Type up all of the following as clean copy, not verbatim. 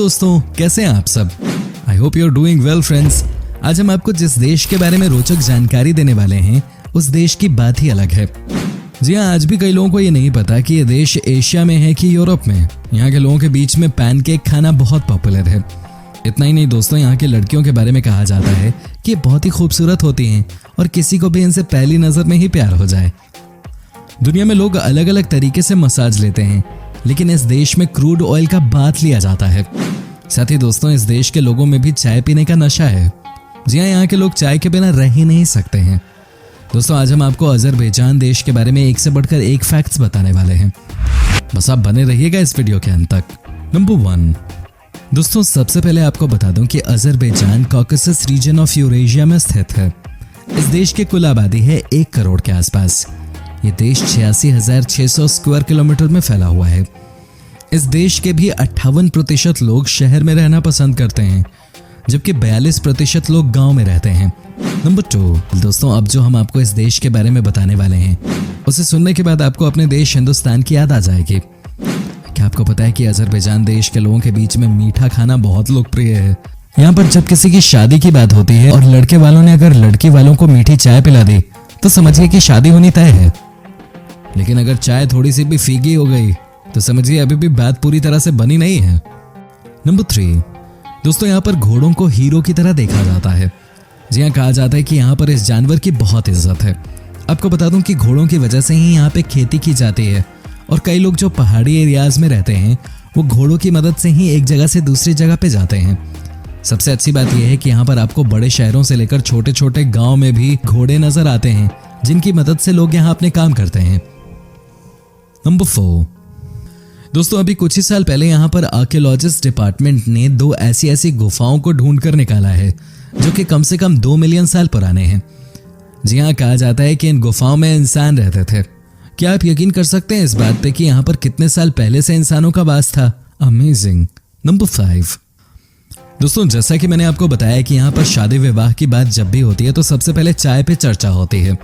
दोस्तों, कैसे हैं आप सब? I hope you are doing well friends. आज हम आपको जिस देश के बारे में रोचक जानकारी देने वाले हैं उस देश की बात ही अलग है। जी हाँ, आज भी कई लोगों को ये नहीं पता कि ये देश एशिया में है कि यूरोप में। यहाँ के लोगों के बीच में पैनकेक खाना बहुत पॉपुलर है। इतना ही नहीं दोस्तों, यहाँ की लड़कियों के बारे में कहा जाता है कि ये बहुत ही खूबसूरत होती हैं और किसी को भी इनसे पहली नजर में ही प्यार हो जाए। दुनिया में लोग अलग अलग तरीके से मसाज लेते हैं, लेकिन इस देश में क्रूड ऑयल का बाथ लिया जाता है। साथ ही दोस्तों, इस देश के लोगों में भी चाय पीने का नशा है। जी हाँ, यहाँ के लोग चाय के बिना रह ही नहीं सकते हैं। दोस्तों, आज हम आपको अजरबैजान देश के बारे में एक से बढ़कर एक फैक्ट्स बताने वाले हैं। बस आप बने रहिएगा इस वीडियो के अंत तक। नंबर 1 दोस्तों, सबसे पहले आपको बता दूं कि Azerbaijan Caucasus region of Eurasia में स्थित है। इस देश की कुल आबादी है 1 करोड़ के आसपास। ये देश 86,600 स्क्वायर किलोमीटर में फैला हुआ है। इस देश के भी 58% लोग शहर में रहना पसंद करते हैं, जबकि 42% लोग गांव में रहते हैं। नंबर 2 दोस्तों, अब जो हम आपको इस देश के बारे में बताने वाले हैं उसे सुनने के बाद आपको अपने देश हिंदुस्तान की याद आ जाएगी। क्या आपको पता है कि अजरबैजान देश के लोगों के बीच में मीठा खाना बहुत लोकप्रिय है। यहाँ पर जब किसी की शादी की बात होती है और लड़के वालों ने अगर लड़की वालों को मीठी चाय पिला दी तो समझिए कि शादी होनी तय है। लेकिन अगर चाय थोड़ी सी भी फीकी हो गई तो समझिए अभी भी बात पूरी तरह से बनी नहीं है। नंबर 3 दोस्तों, यहाँ पर घोड़ों को हीरो की तरह देखा जाता है। जी हाँ, कहा जाता है कि यहाँ पर इस जानवर की बहुत इज्जत है। आपको बता दूं कि घोड़ों की वजह से ही यहाँ पे खेती की जाती है और कई लोग जो पहाड़ी एरियाज में रहते हैं वो घोड़ों की मदद से ही एक जगह से दूसरी जगह पे जाते हैं। सबसे अच्छी बात यह है कि यहाँ पर आपको बड़े शहरों से लेकर छोटे छोटे गाँव में भी घोड़े नजर आते हैं, जिनकी मदद से लोग यहाँ अपने काम करते हैं। नंबर 4 दोस्तों, अभी कुछ ही साल पहले यहाँ पर आर्कियोलॉजिस्ट डिपार्टमेंट ने 2 ऐसी गुफाओं को ढूंढ कर निकाला है जो कि कम से कम 2 मिलियन साल पुराने हैं। जी हाँ, कहा जाता है कि इन गुफाओं में इंसान रहते थे। क्या आप यकीन कर सकते हैं इस बात पे कि यहाँ पर कितने साल पहले से इंसानों का वास था? अमेजिंग। नंबर 5 दोस्तों, जैसा कि मैंने आपको बताया कि यहाँ पर शादी विवाह की बात जब भी होती है तो सबसे पहले चाय पे चर्चा होती है।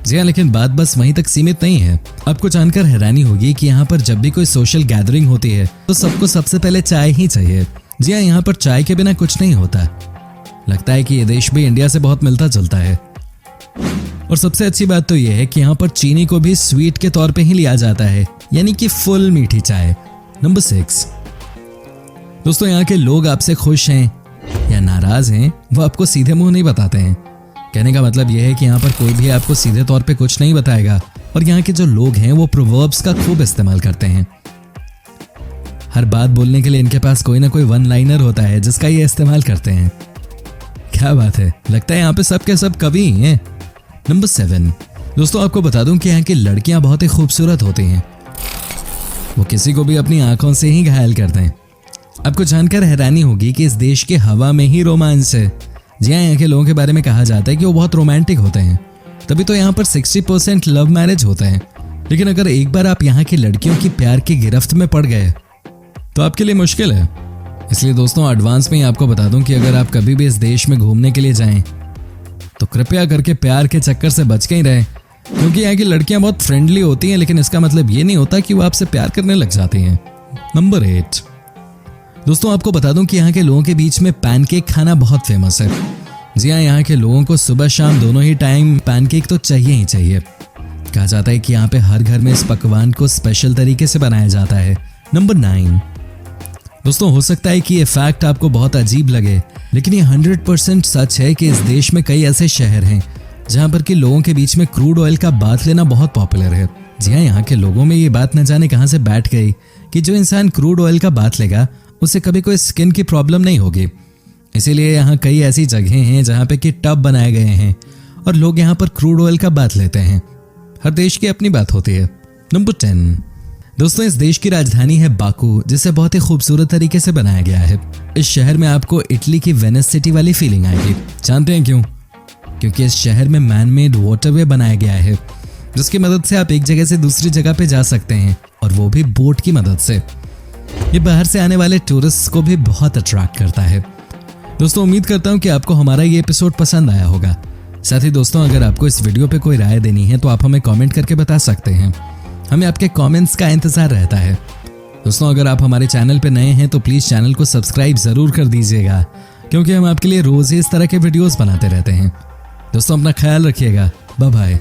जी हाँ, लेकिन बात बस वहीं तक सीमित नहीं है। आपको जानकर हैरानी होगी कि यहाँ पर जब भी कोई सोशल गैदरिंग होती है तो सबको सबसे पहले चाय ही चाहिए। जी हाँ, यहाँ पर चाय के बिना कुछ नहीं होता। लगता है कि ये देश भी इंडिया से बहुत मिलता जुलता है। और सबसे अच्छी बात तो यह है कि यहाँ पर चीनी को भी स्वीट के तौर पे ही लिया जाता है, यानी कि फुल मीठी चाय। नंबर 6 दोस्तों, यहाँ के लोग आपसे खुश हैं या नाराज हैं वो आपको सीधे मुंह नहीं बताते हैं। कहने का मतलब यह है कि यहाँ पर कोई भी आपको सीधे तौर पे कुछ नहीं बताएगा। और यहाँ के जो लोग हैं वो प्रोवर्ब्स का खूब इस्तेमाल करते हैं। हर बात बोलने के लिए इनके पास कोई ना कोई वन लाइनर होता है जिसका ये इस्तेमाल करते हैं। क्या बात है, लगता है यहाँ पे सब के सब कवि ही हैं। नंबर 7 दोस्तों, आपको बता दूं कि यहाँ की लड़कियां बहुत ही खूबसूरत होती हैं। वो किसी को भी अपनी आंखों से ही घायल करते हैं। आपको जानकर हैरानी होगी कि इस देश के हवा में ही रोमांस है। जी हाँ, यहाँ के लोगों के बारे में कहा जाता है कि वो बहुत रोमांटिक होते हैं, तभी तो यहाँ पर 60% लव मैरिज होते हैं। लेकिन अगर एक बार आप यहाँ की लड़कियों की प्यार की गिरफ्त में पड़ गए तो आपके लिए मुश्किल है। इसलिए दोस्तों, एडवांस में ही आपको बता दूं कि अगर आप कभी भी इस देश में घूमने के लिए जाएं तो कृपया करके प्यार के चक्कर से बच के ही रहें, क्योंकि यहाँ की लड़कियां बहुत फ्रेंडली होती हैं, लेकिन इसका मतलब ये नहीं होता कि वो आपसे प्यार करने लग जाती हैं। नंबर 8 दोस्तों, आपको बता दूं कि यहाँ के लोगों के बीच में पैनकेक खाना बहुत फेमस है। जी हाँ, यहाँ के लोगों को सुबह शाम दोनों ही टाइम पैनकेक तो चाहिए ही चाहिए। कहा जाता है कि यहाँ पे हर घर में इस पकवान को स्पेशल तरीके से बनाया जाता है। नंबर 9 दोस्तों, हो सकता है कि ये फैक्ट आपको बहुत अजीब लगे, लेकिन ये 100% सच है कि इस देश में कई ऐसे शहर हैं जहाँ पर के लोगों के बीच में क्रूड ऑयल का बाथ लेना बहुत पॉपुलर है। जी हाँ, यहाँ के लोगों में ये बात न जाने कहाँ से बैठ गई कि जो इंसान क्रूड ऑयल का बाथ लेगा उसे कभी कोई स्किन की प्रॉब्लम नहीं होगी। इसीलिए यहाँ कई ऐसी जगहें हैं जहाँ पे कि टब बनाए गए हैं और लोग यहाँ पर क्रूड ऑयल का बाथ लेते हैं। हर देश की अपनी बात होती है। नंबर 10 दोस्तों, इस देश की राजधानी है बाकू, जिसे बहुत ही खूबसूरत तरीके से बनाया गया है। इस शहर में आपको इटली की वेनिस सिटी वाली फीलिंग आएगी। जानते हैं क्यों? क्योंकि इस शहर में मैन मेड वाटरवे बनाया गया है, जिसकी मदद से आप एक जगह से दूसरी जगह पे जा सकते हैं, और वो भी बोट की मदद से। ये बाहर से आने वाले टूरिस्ट को भी बहुत अट्रैक्ट करता है। दोस्तों, उम्मीद करता हूँ कि आपको हमारा ये एपिसोड पसंद आया होगा। साथ ही दोस्तों, अगर आपको इस वीडियो पे कोई राय देनी है तो आप हमें कमेंट करके बता सकते हैं। हमें आपके कमेंट्स का इंतजार रहता है। दोस्तों अगर आप हमारे चैनल पे नए हैं तो प्लीज़ चैनल को सब्सक्राइब ज़रूर कर दीजिएगा, क्योंकि हम आपके लिए रोज़ ही इस तरह के वीडियोस बनाते रहते हैं। दोस्तों अपना ख्याल रखिएगा। Bye bye.